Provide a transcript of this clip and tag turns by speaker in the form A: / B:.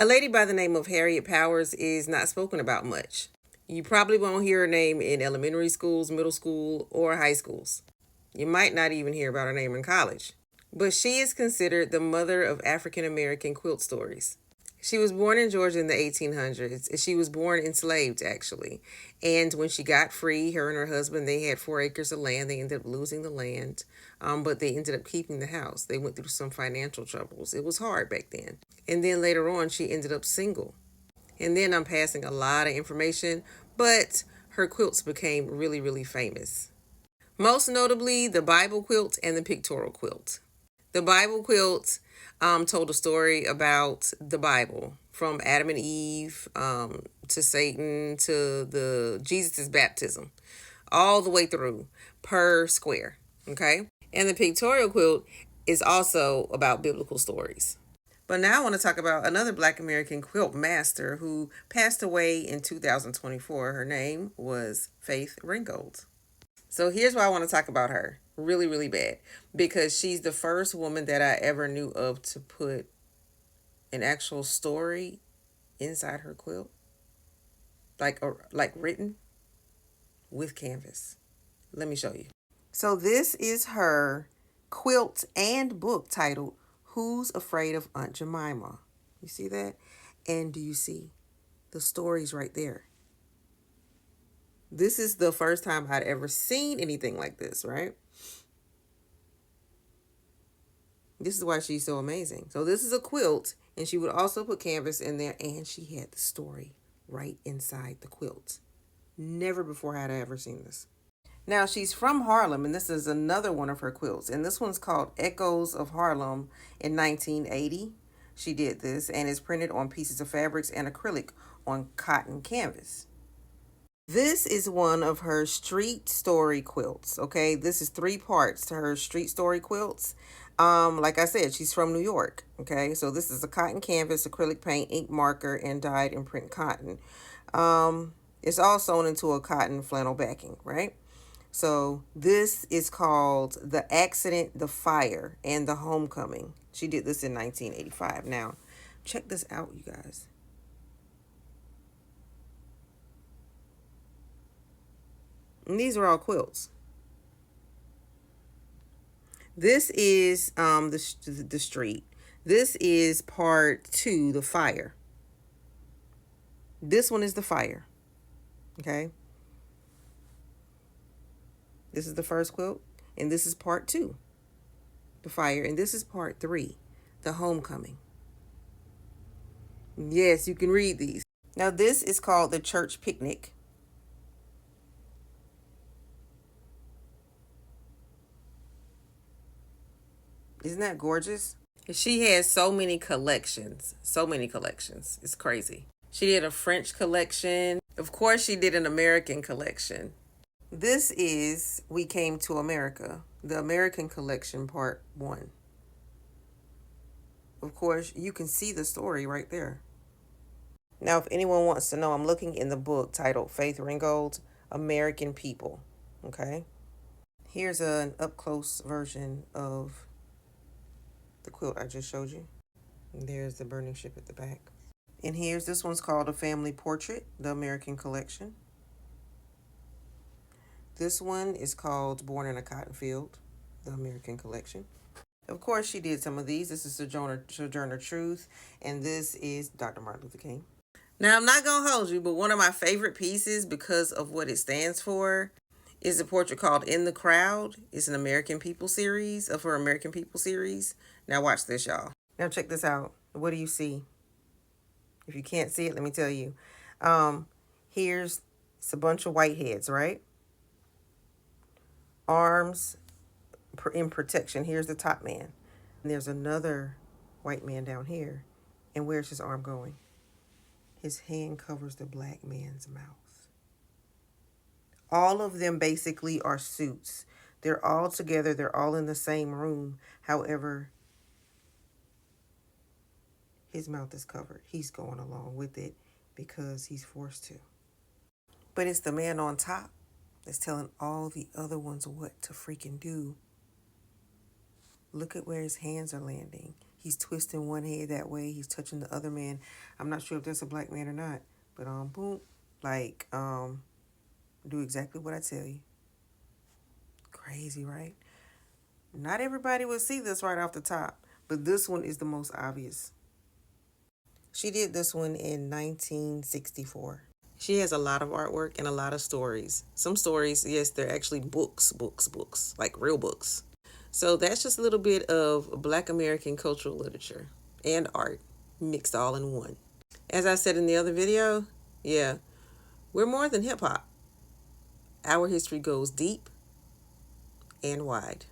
A: A lady by the name of Harriet Powers is not spoken about much. You probably won't hear her name in elementary schools, middle school, or high schools. You might not even hear about her name in college. But she is considered the mother of African American quilt stories. She was born in Georgia in the 1800s. She was born enslaved, actually. And when she got free, her and her husband, they had 4 acres of land. They ended up losing the land, but they ended up keeping the house. They went through some financial troubles. It was hard back then. And then later on, she ended up single. And then I'm passing a lot of information, but her quilts became really, really famous. Most notably, the Bible quilt and the pictorial quilt. The Bible quilt told a story about the Bible, from Adam and Eve to Satan to the Jesus' baptism, all the way through per square. Okay, and the pictorial quilt is also about biblical stories. But now I want to talk about another Black American quilt master who passed away in 2024. Her name was Faith Ringgold. So here's why I want to talk about her really, really bad. Because she's the first woman that I ever knew of to put an actual story inside her quilt. Like written with canvas. Let me show you. So this is her quilt and book titled Who's Afraid of Aunt Jemima? You see that? And do you see the stories right there? This is the first time I'd ever seen anything like this, right? This is why she's so amazing. So this is a quilt, and she would also put canvas in there, and she had the story right inside the quilt. Never before had I ever seen this. Now, she's from Harlem, and this is another one of her quilts. And this one's called Echoes of Harlem in 1980. She did this, and it's printed on pieces of fabrics and acrylic on cotton canvas. This is one of her street story quilts, okay? This is 3 parts to her street story quilts. Like I said, she's from New York, okay? So this is a cotton canvas, acrylic paint, ink marker, and dyed and print cotton. It's all sewn into a cotton flannel backing, right? So this is called The Accident, the Fire, and the Homecoming. She did this in 1985. Now, check this out, you guys. And these are all quilts. This is the street. This is part 2, the fire. This one is the fire. Okay. This is the first quilt, and this is part 2, the fire, and this is part 3, the homecoming. Yes, you can read these. Now this is called the church picnic. Isn't that gorgeous? She has so many collections. So many collections. It's crazy. She did a French collection. Of course, she did an American collection. This is We Came to America, the American collection, part 1. Of course, you can see the story right there. Now, if anyone wants to know, I'm looking in the book titled Faith Ringgold, American People. Okay. Here's an up-close version of the quilt I just showed you. And there's the burning ship at the back. And here's this one's called A Family Portrait, the American Collection. This one is called Born in a Cotton Field, the American Collection. Of course, she did some of these. This is Sojourner Truth, and this is Dr. Martin Luther King. Now, I'm not going to hold you, but one of my favorite pieces, because of what it stands for, is a portrait called In the Crowd. It's an American People series, of her American People series. Now, watch this, y'all. Now, check this out. What do you see? If you can't see it, let me tell you. Here's it's a bunch of white heads, right? Arms in protection. Here's the top man. And there's another white man down here. And where's his arm going? His hand covers the black man's mouth. All of them basically are suits. They're all together. They're all in the same room. However, his mouth is covered. He's going along with it because he's forced to. But it's the man on top that's telling all the other ones what to freaking do. Look at where his hands are landing. He's twisting one head that way. He's touching the other man. I'm not sure if that's a black man or not. But boom, like do exactly what I tell you. Crazy, right? Not everybody will see this right off the top, but this one is the most obvious. She did this one in 1964. She has a lot of artwork and a lot of stories. Some stories, yes, they're actually books, like real books. So that's just a little bit of Black American cultural literature and art mixed all in one. As I said in the other video, yeah, we're more than hip hop. Our history goes deep and wide.